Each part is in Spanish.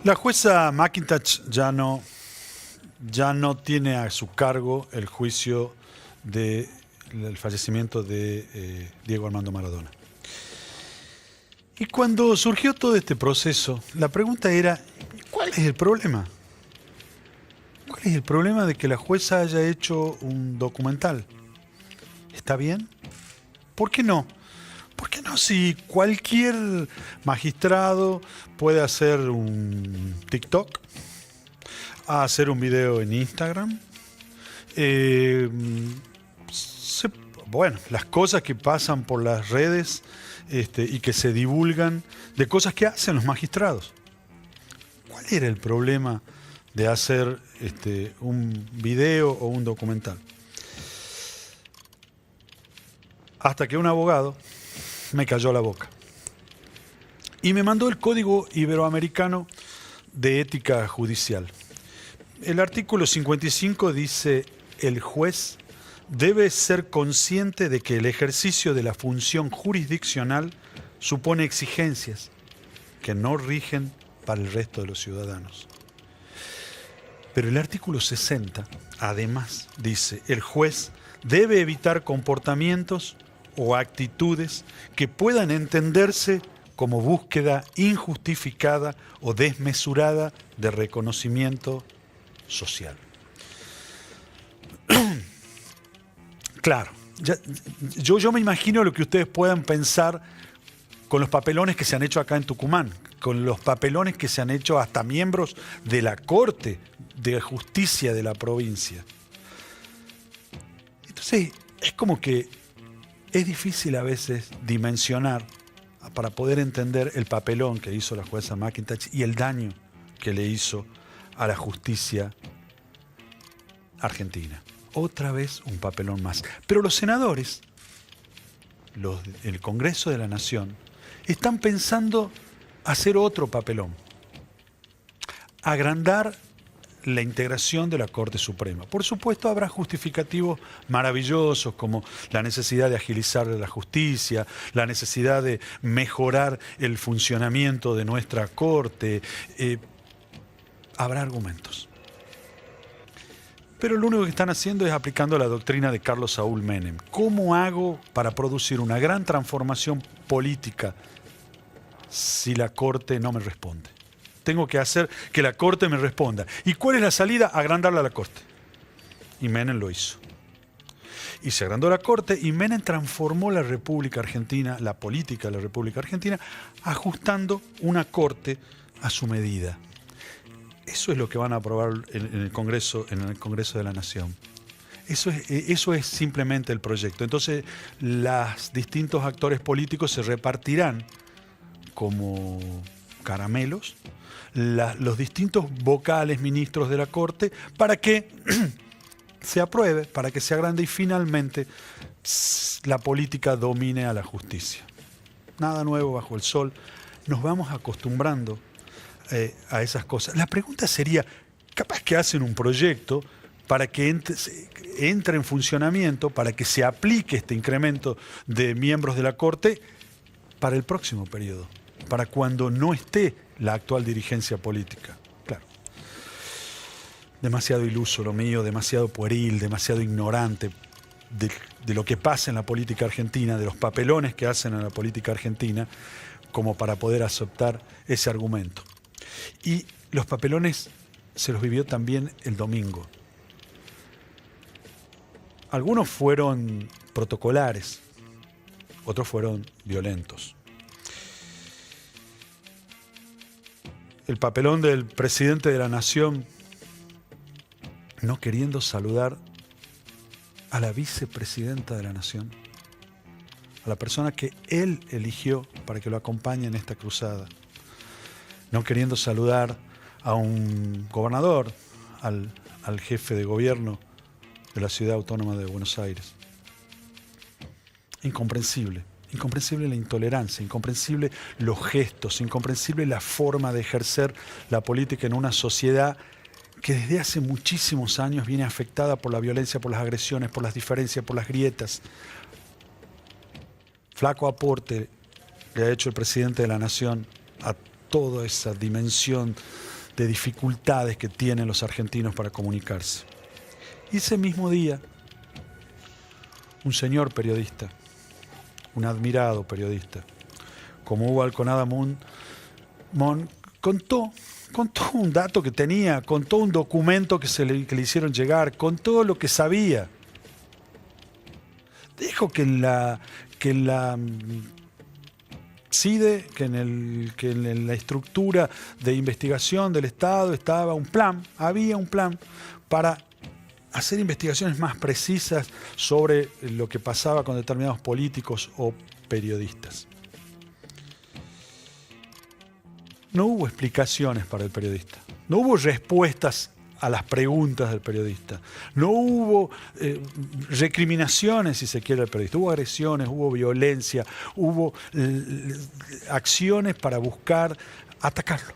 La jueza McIntosh ya no tiene a su cargo el juicio del fallecimiento de Diego Armando Maradona. Y cuando surgió todo este proceso, la pregunta era, ¿cuál es el problema? ¿Cuál es el problema de que la jueza haya hecho un documental? ¿Está bien? ¿Por qué no? ¿Por qué no si cualquier magistrado puede hacer un TikTok, hacer un video en Instagram? Bueno, las cosas que pasan por las redes y que se divulgan de cosas que hacen los magistrados. ¿Cuál era el problema de hacer un video o un documental? Hasta que un abogado me cayó la boca y me mandó el Código Iberoamericano de Ética Judicial. El artículo 55 dice: el juez debe ser consciente de que el ejercicio de la función jurisdiccional supone exigencias que no rigen para el resto de los ciudadanos. Pero el artículo 60, además, dice: el juez debe evitar comportamientos o actitudes que puedan entenderse como búsqueda injustificada o desmesurada de reconocimiento social. Claro, yo me imagino lo que ustedes puedan pensar con los papelones que se han hecho acá en Tucumán, con los papelones que se han hecho hasta miembros de la Corte de Justicia de la provincia. Entonces, es como que es difícil a veces dimensionar para poder entender el papelón que hizo la jueza McIntosh y el daño que le hizo a la justicia argentina. Otra vez un papelón más. Pero los senadores, el Congreso de la Nación, están pensando hacer otro papelón. Agrandar la integración de la Corte Suprema. Por supuesto, habrá justificativos maravillosos como la necesidad de agilizar la justicia, la necesidad de mejorar el funcionamiento de nuestra Corte. Habrá argumentos. Pero lo único que están haciendo es aplicando la doctrina de Carlos Saúl Menem. ¿Cómo hago para producir una gran transformación política si la Corte no me responde? Tengo que hacer que la Corte me responda. ¿Y cuál es la salida? Agrandarla a la Corte. Y Menem lo hizo. Y se agrandó la Corte y Menem transformó la República Argentina, la política de la República Argentina, ajustando una Corte a su medida. Eso es lo que van a aprobar en el Congreso de la Nación. Eso es simplemente el proyecto. Entonces, los distintos actores políticos se repartirán como caramelos los distintos vocales ministros de la Corte para que se apruebe, para que se agrande y finalmente la política domine a la justicia. Nada nuevo bajo el sol. Nos vamos acostumbrando a esas cosas. La pregunta sería, capaz que hacen un proyecto para que entre en funcionamiento, para que se aplique este incremento de miembros de la Corte para el próximo periodo, para cuando no esté la actual dirigencia política. Claro. Demasiado iluso lo mío, demasiado pueril, demasiado ignorante de lo que pasa en la política argentina, de los papelones que hacen en la política argentina, como para poder aceptar ese argumento. Y los papelones se los vivió también el domingo. Algunos fueron protocolares, otros fueron violentos. El papelón del presidente de la Nación no queriendo saludar a la vicepresidenta de la Nación, a la persona que él eligió para que lo acompañe en esta cruzada, no queriendo saludar a un gobernador, al jefe de gobierno de la Ciudad Autónoma de Buenos Aires. Incomprensible. Incomprensible la intolerancia, incomprensible los gestos, incomprensible la forma de ejercer la política en una sociedad que desde hace muchísimos años viene afectada por la violencia, por las agresiones, por las diferencias, por las grietas. Flaco aporte le ha hecho el presidente de la Nación a toda esa dimensión de dificultades que tienen los argentinos para comunicarse. Y ese mismo día, un señor periodista, un admirado periodista, como Hugo Alconada Mon, contó un dato que tenía, contó un documento que le hicieron llegar, contó lo que sabía. Dijo que en la CIDE, que en la estructura de investigación del Estado había un plan para hacer investigaciones más precisas sobre lo que pasaba con determinados políticos o periodistas. No hubo explicaciones para el periodista, no hubo respuestas a las preguntas del periodista, no hubo recriminaciones, si se quiere, al periodista, hubo agresiones, hubo violencia, hubo acciones para buscar atacarlo.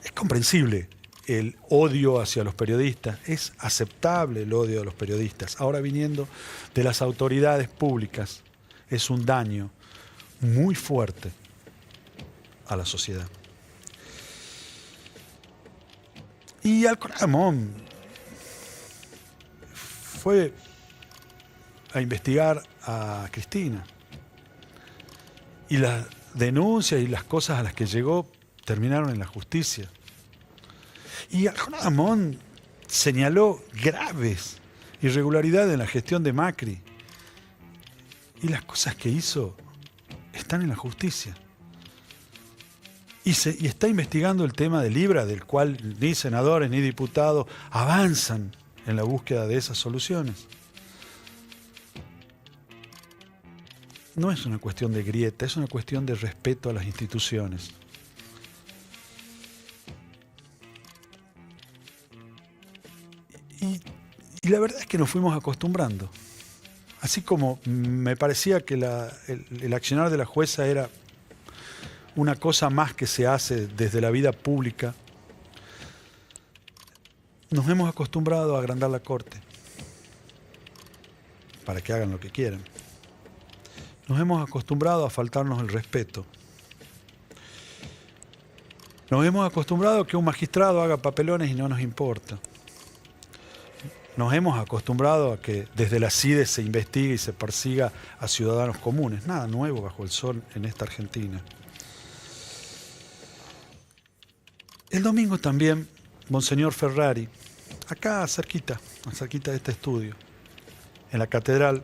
Es comprensible el odio hacia los periodistas, es aceptable el odio a los periodistas. Ahora, viniendo de las autoridades públicas, es un daño muy fuerte a la sociedad. Y Alconada Mon fue a investigar a Cristina. Y las denuncias y las cosas a las que llegó terminaron en la justicia. Y Alconada Mon señaló graves irregularidades en la gestión de Macri. Y las cosas que hizo están en la justicia. Y está investigando el tema de Libra, del cual ni senadores ni diputados avanzan en la búsqueda de esas soluciones. No es una cuestión de grieta, es una cuestión de respeto a las instituciones. Y la verdad es que nos fuimos acostumbrando. Así como me parecía que el accionar de la jueza era una cosa más que se hace desde la vida pública, nos hemos acostumbrado a agrandar la Corte para que hagan lo que quieran. Nos hemos acostumbrado a faltarnos el respeto. Nos hemos acostumbrado a que un magistrado haga papelones y no nos importa. Nos hemos acostumbrado a que desde la CIDE se investigue y se persiga a ciudadanos comunes. Nada nuevo bajo el sol en esta Argentina. El domingo también, Monseñor Ferrari, acá cerquita de este estudio, en la catedral,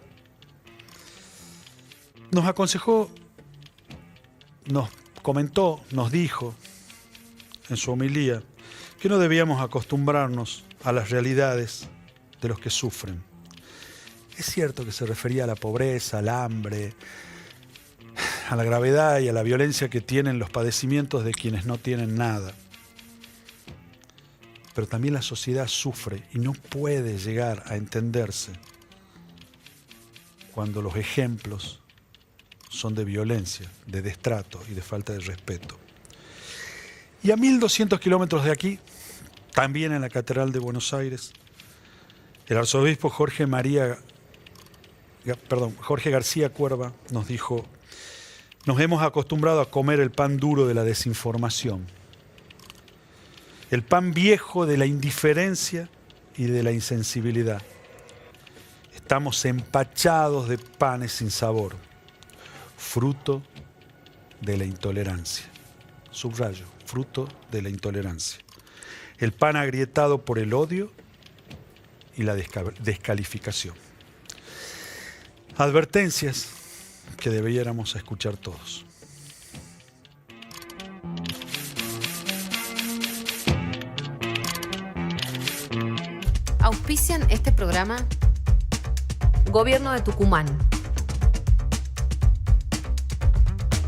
nos aconsejó, nos comentó, nos dijo en su homilía que no debíamos acostumbrarnos a las realidades de los que sufren. Es cierto que se refería a la pobreza, al hambre, a la gravedad y a la violencia que tienen los padecimientos de quienes no tienen nada. Pero también la sociedad sufre y no puede llegar a entenderse cuando los ejemplos son de violencia, de destrato y de falta de respeto. Y a 1200 kilómetros de aquí, también en la Catedral de Buenos Aires, el arzobispo Jorge García Cuerva nos dijo: nos hemos acostumbrado a comer el pan duro de la desinformación, el pan viejo de la indiferencia y de la insensibilidad. Estamos empachados de panes sin sabor, fruto de la intolerancia. Subrayo, fruto de la intolerancia. El pan agrietado por el odio y la descalificación. Advertencias que debiéramos escuchar todos. Auspician este programa Gobierno de Tucumán.